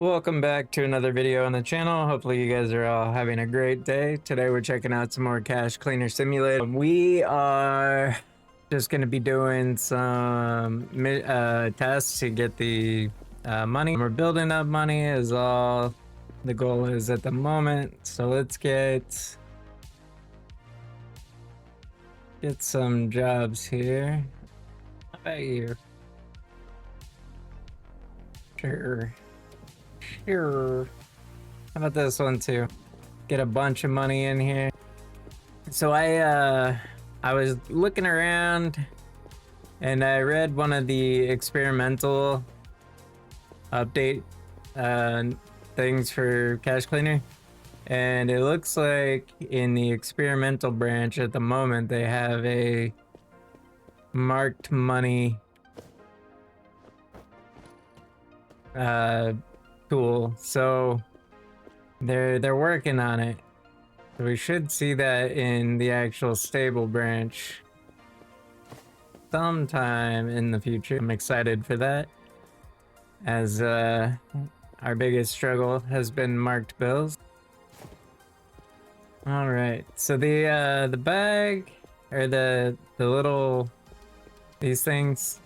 Welcome back to another video on the channel. Hopefully you guys are all having a great day. Today we're checking out some more Cache Cleaner Simulator. We are just going to be doing some tests to get the money. We're building up money is all the goal is at the moment. So let's get some jobs here. How about you? Sure. Sure. How about this one too? Get a bunch of money in here. So I was looking around and I read one of the experimental update things for Cache Cleaner, and it looks like in the experimental branch at the moment they have a marked money tool, so they're working on it. So we should see that in the actual stable branch sometime in the future. I'm excited for that, as our biggest struggle has been marked bills. All right, so the bag, or the little, these things,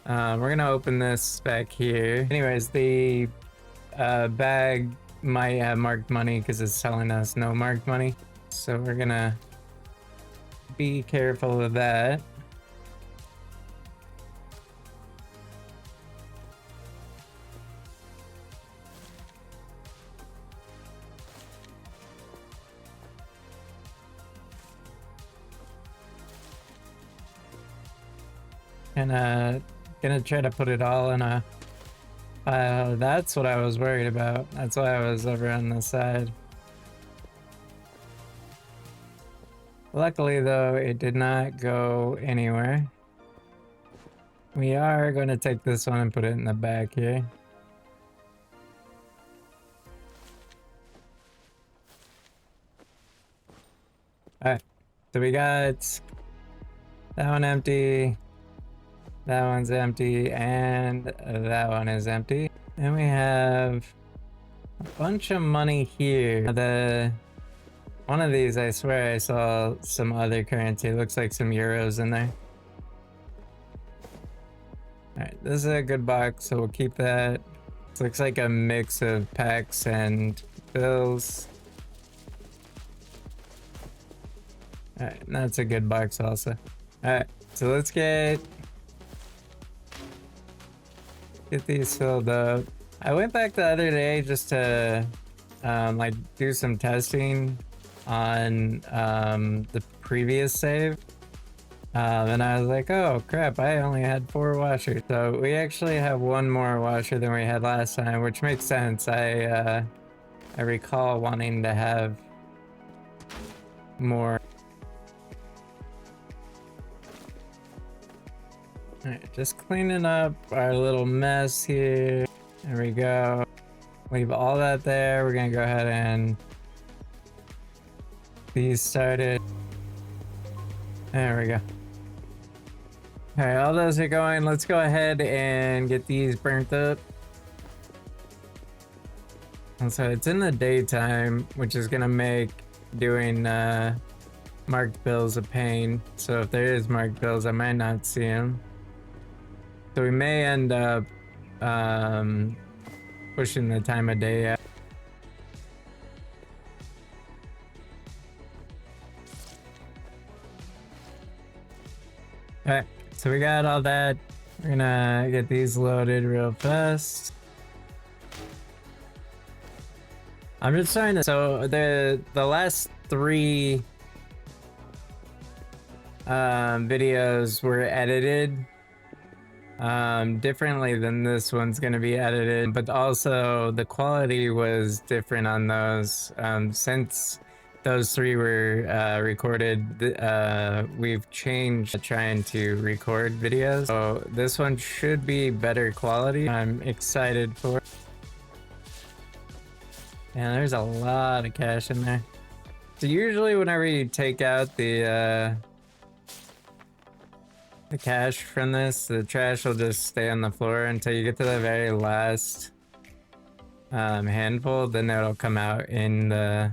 we're gonna open this back here. Anyways, the bag might have marked money because it's telling us no marked money, so we're gonna be careful of that. And gonna try to put it all in a pile. That's what I was worried about. That's why I was over on the side. Luckily though, it did not go anywhere. We are going to take this one and put it in the back here. Alright, so we got that one empty, that one's empty, and that one is empty. And we have a bunch of money here. One of these, I swear I saw some other currency. It looks like some euros in there. Alright, this is a good box, so we'll keep that. This looks like a mix of packs and bills. Alright, that's a good box also. Alright, so let's get these filled up. I went back the other day just to like do some testing on the previous save, and I was like, oh crap, I only had 4 washers. So we actually have 1 more washer than we had last time, which makes sense. I recall wanting to have more. Alright, just cleaning up our little mess here. There we go. Leave all that there. We're gonna go ahead and these started. There we go. Alright, all those are going. Let's go ahead and get these burnt up. And so it's in the daytime, which is gonna make doing marked bills a pain. So if there is marked bills, I might not see them. So we may end up pushing the time of day out. Alright, so we got all that. We're gonna get these loaded real fast. I'm just trying to, so the last 3 videos were edited differently than this one's gonna be edited, but also the quality was different on those. Since those 3 were recorded, we've changed trying to record videos, so this one should be better quality. I'm excited for it. Yeah, there's a lot of cash in there. So usually whenever you take out the cash from this, the trash will just stay on the floor until you get to the very last handful, then it'll come out in the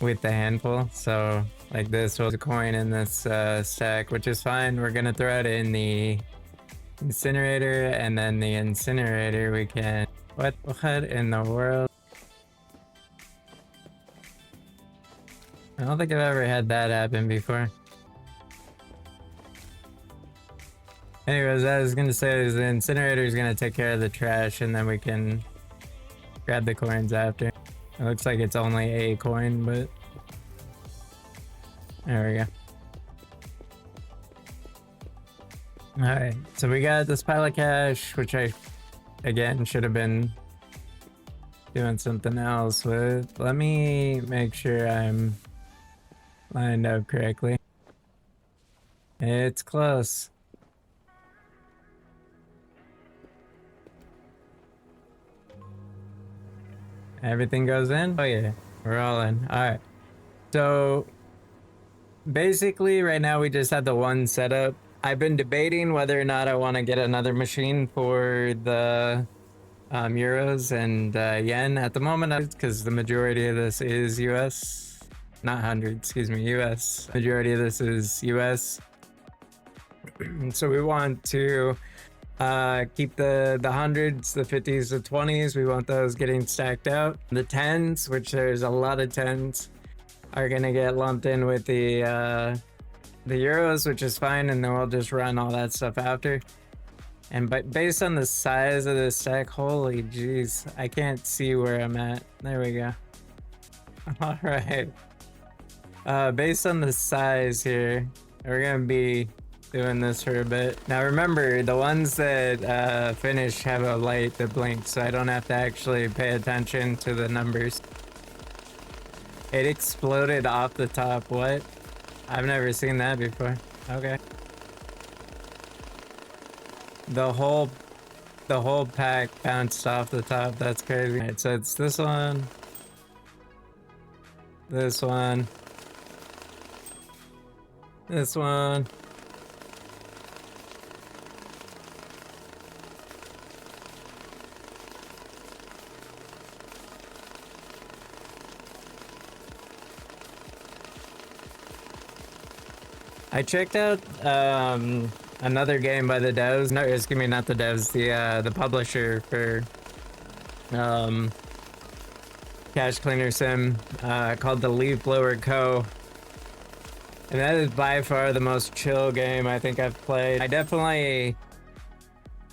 with the handful. So like this was a coin in this stack, which is fine. We're gonna throw it in the incinerator, and then the incinerator we can what in the world? I don't think I've ever had that happen before. Anyways, I was gonna say is the incinerator is gonna take care of the trash, and then we can grab the coins after. It looks like it's only a coin, but there we go. Alright, so we got this pile of cash, which I, again, should have been doing something else with. Let me make sure I'm lined up correctly. It's close. Everything goes in? Oh yeah, we're all in. Alright. So basically right now we just had the one setup. I've been debating whether or not I want to get another machine for the euros and yen at the moment, because the majority of this is US. Not 100, excuse me, US. Majority of this is US. So we want to keep the hundreds, the 50s, the 20s. We want those getting stacked out. The 10s, which there's a lot of 10s, are gonna get lumped in with the euros, which is fine, and then we'll just run all that stuff after. And but based on the size of this stack, holy jeez, I can't see where I'm at. There we go. All right. Based on the size here, we're gonna be doing this for a bit. Now remember, the ones that finish have a light that blinks, so I don't have to actually pay attention to the numbers. It exploded off the top. What? I've never seen that before. Okay. The whole pack bounced off the top. That's crazy. Alright, so it's this one, this one, this one. I checked out another game by the devs. No, excuse me, not the devs. The publisher for Cash Cleaner Sim, called the Leaf Blower Co. And that is by far the most chill game I think I've played. I definitely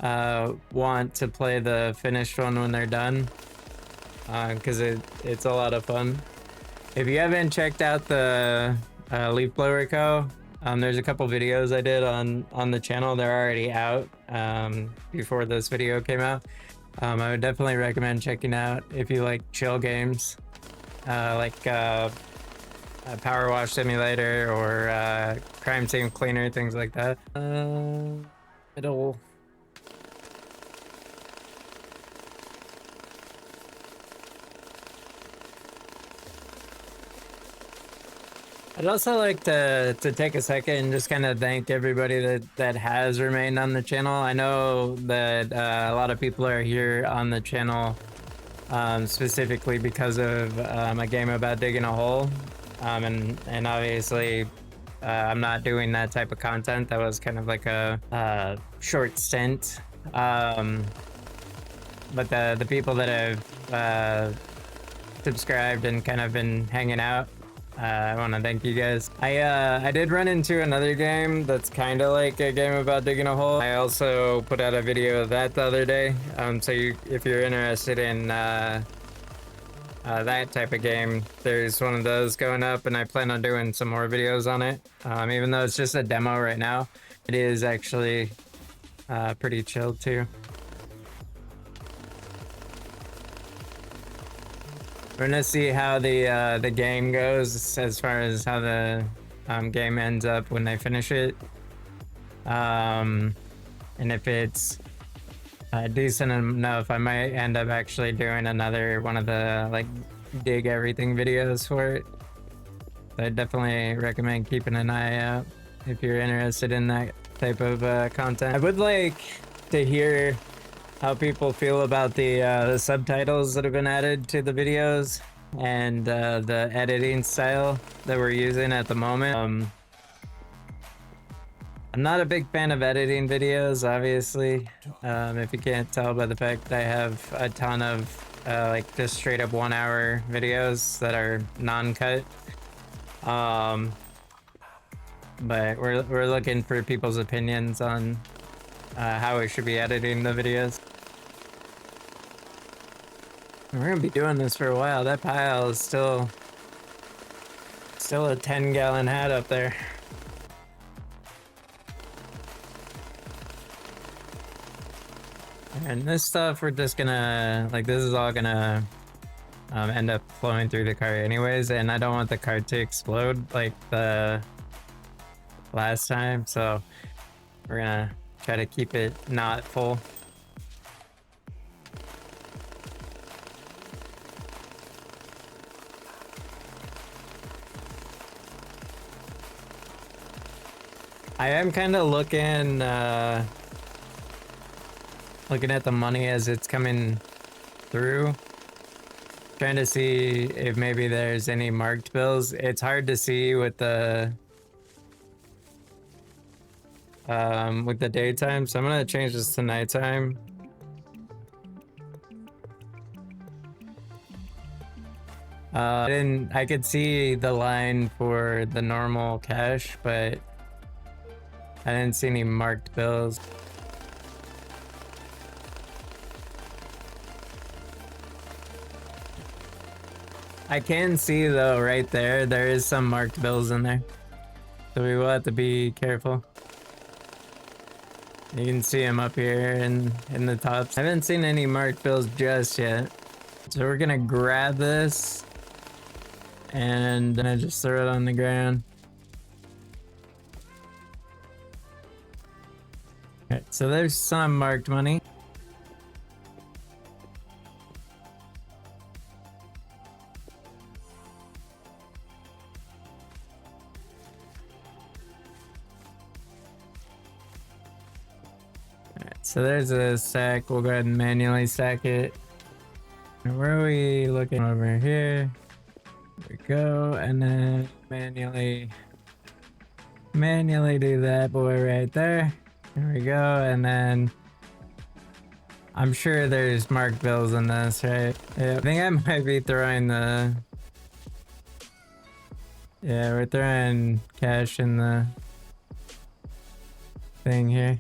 want to play the finished one when they're done, because it's a lot of fun. If you haven't checked out the Leaf Blower Co., there's a couple videos I did on the channel. They're already out before this video came out. I would definitely recommend checking out if you like chill games, like Power Wash Simulator or Crime Scene Cleaner, things like that. It'll... I'd also like to take a second and just kind of thank everybody that has remained on the channel. I know that a lot of people are here on the channel specifically because of a game about digging a hole, and obviously I'm not doing that type of content. That was kind of like a short stint, but the people that have subscribed and kind of been hanging out, I want to thank you guys. I did run into another game that's kind of like a game about digging a hole. I also put out a video of that the other day. So if you're interested in that type of game, there's one of those going up, and I plan on doing some more videos on it. Even though it's just a demo right now, it is actually pretty chill too. We're gonna see how the game goes as far as how the game ends up when they finish it, and if it's decent enough, I might end up actually doing another one of the like dig everything videos for it. I definitely recommend keeping an eye out if you're interested in that type of content. I would like to hear how people feel about the subtitles that have been added to the videos and the editing style that we're using at the moment. I'm not a big fan of editing videos, obviously. If you can't tell by the fact that I have a ton of like just straight up 1 hour videos that are non-cut. But we're looking for people's opinions on how we should be editing the videos. We're gonna be doing this for a while. That pile is still a 10-gallon hat up there. And this stuff, we're just gonna, like, this is all gonna end up flowing through the cart anyways, and I don't want the cart to explode like the last time, so we're gonna try to keep it not full. I am kind of looking at the money as it's coming through, trying to see if maybe there's any marked bills. It's hard to see with the daytime, so I'm gonna change this to nighttime. I could see the line for the normal cash, but I didn't see any marked bills. I can see though, right there is some marked bills in there, so we will have to be careful. You can see them up here in the tops. I haven't seen any marked bills just yet, so we're gonna grab this and then I just throw it on the ground. Alright, so there's some marked money. So there's a stack. We'll go ahead and manually stack it. And where are we looking? Over here. There we go. And then manually do that boy right there. There we go. And then I'm sure there's marked bills in this, right? Yeah, I think I might be throwing the... Yeah, we're throwing cash in the thing here.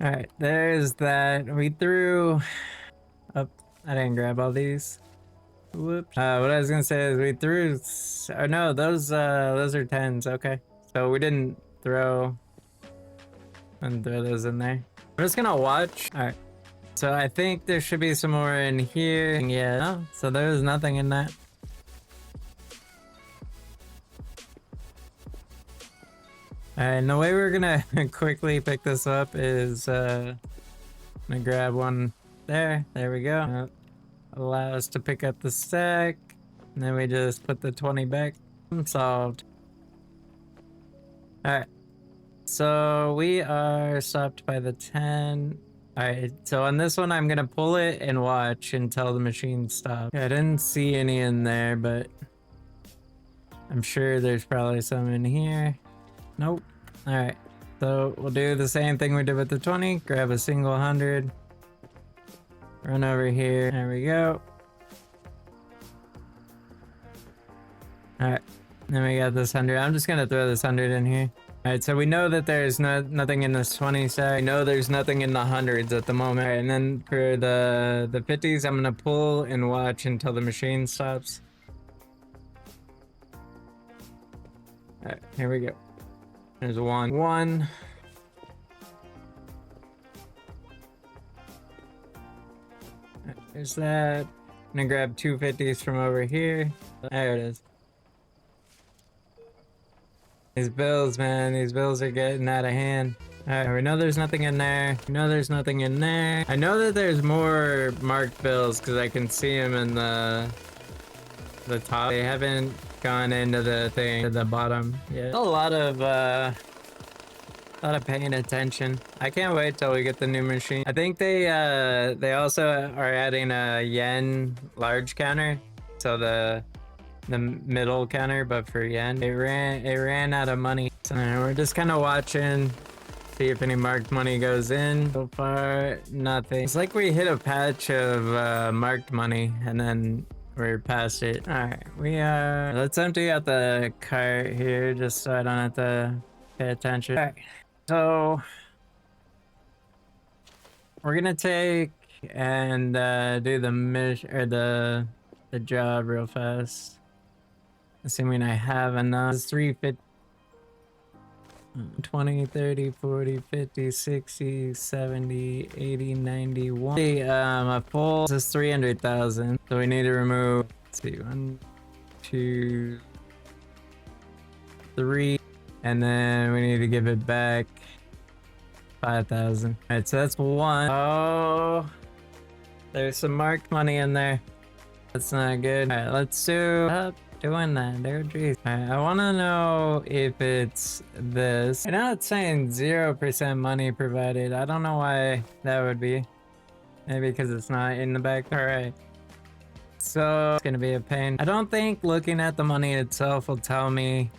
Alright, there's that. We threw up. I didn't grab all these. Whoops. What I was gonna say is we threw. Oh no, those are 10s. Okay, so we didn't throw those in there. I'm just gonna watch. Alright, so I think there should be some more in here. Yeah, no, so there's nothing in that. And the way we're gonna quickly pick this up is I'm gonna grab one there. There we go. Allow us to pick up the stack. And then we just put the 20 back. Solved. Alright. So we are stopped by the 10. Alright, so on this one I'm gonna pull it and watch until the machine stops. I didn't see any in there, but I'm sure there's probably some in here. Nope. Alright, so we'll do the same thing we did with the 20. Grab a single 100. Run over here. There we go. Alright, then we got this 100. I'm just gonna throw this 100 in here. Alright, so we know that there's nothing in this 20 stack. I know there's nothing in the 100s at the moment. Right, and then for the 50s, I'm gonna pull and watch until the machine stops. Alright, here we go. There's one. There's that. I'm gonna grab 250s from over here. There it is. These bills, man, these bills are getting out of hand. Alright, we know there's nothing in there. We know there's nothing in there. I know that there's more marked bills because I can see them in the top. They haven't gone into the thing at the bottom yet. A lot of paying attention. I can't wait till we get the new machine. I think they also are adding a yen large counter, so the middle counter, but for yen. It ran out of money. So we're just kind of watching, see if any marked money goes in. So far, nothing. It's like we hit a patch of marked money and then we're past it. All right, let's empty out the cart here just so I don't have to pay attention. All right, so we're gonna take and do the mission or the job real fast. Assuming I have enough. It's 350. 20, 30, 40, 50, 60, 70, 80, 90, 1. A full, this is 300,000. So we need to remove, let's see, 1, 2, 3. And then we need to give it back 5,000. All right, so that's 1. Oh, there's some marked money in there. That's not good. All right, let's do... doing that there, geez. I want to know if it's this. I know it's saying 0% money provided. I don't know why that would be. Maybe because it's not in the back. All right, so it's gonna be a pain. I don't think looking at the money itself will tell me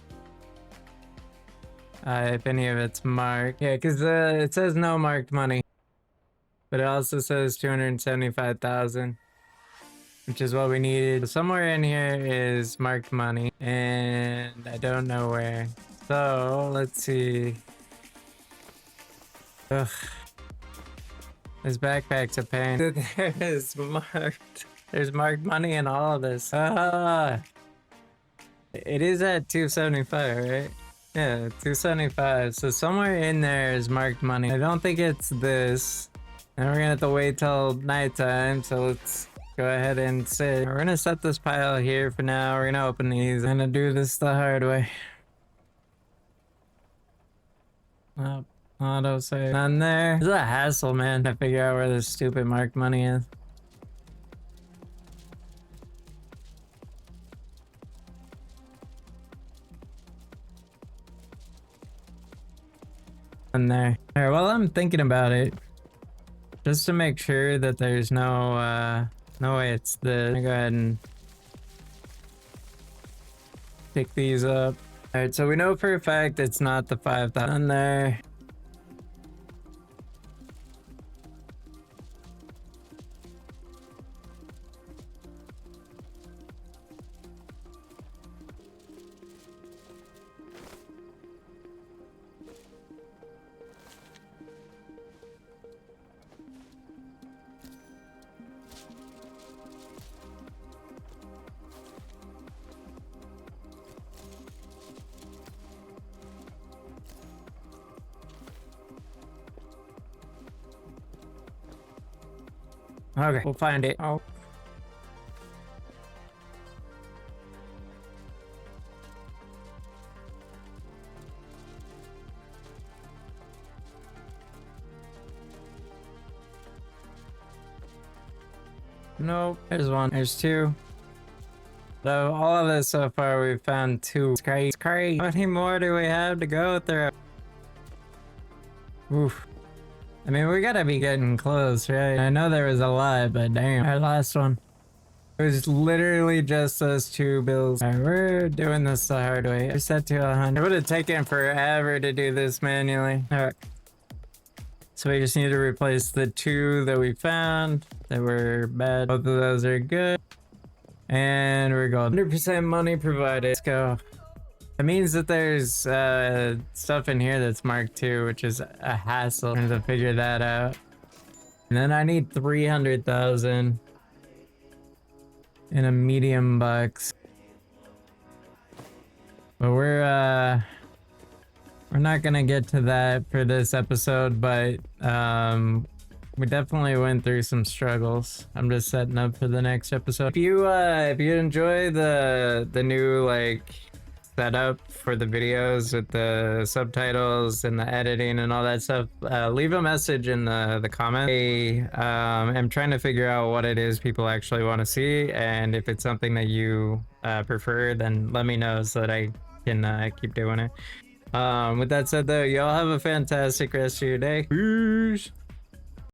if any of it's marked. Yeah, because it says no marked money, but it also says 275,000. Which is what we needed. Somewhere in here is marked money, and I don't know where. So let's see. Ugh. This backpack's a pain. There is marked. There's marked money in all of this. It is at 275, right? Yeah, 275. So somewhere in there is marked money. I don't think it's this. And we're gonna have to wait till nighttime. So let's go ahead and sit. We're gonna set this pile here for now. We're gonna open these. I'm gonna do this the hard way. Oh, auto save. None there. This is a hassle, man, to figure out where this stupid marked money is. In there. All right, well, I'm thinking about it. Just to make sure that there's no way it's this. I'm gonna go ahead and pick these up. All right, so we know for a fact it's not the 5,000 there. Okay, we'll find it. Oh. Nope, there's one. There's two. So all of this so far, we've found 2. It's crazy. How many more do we have to go through? Oof. I mean, we gotta be getting close, right? I know there was a lot, but damn. Our last one. It was literally just those 2 bills. All right, we're doing this the hard way. I set to 100. It would have taken forever to do this manually. All right. So we just need to replace the 2 that we found that were bad. Both of those are good. And we're going 100% money provided. Let's go. It means that there's stuff in here that's marked too, which is a hassle to figure that out. And then I need 300,000 in a medium box. But we're not gonna get to that for this episode, but we definitely went through some struggles. I'm just setting up for the next episode. If you enjoy the new like setup for the videos with the subtitles and the editing and all that stuff, leave a message in the comments. I'm trying to figure out what it is people actually want to see, and if it's something that you prefer, then let me know so that I can keep doing it. With that said though, y'all have a fantastic rest of your day. Peace.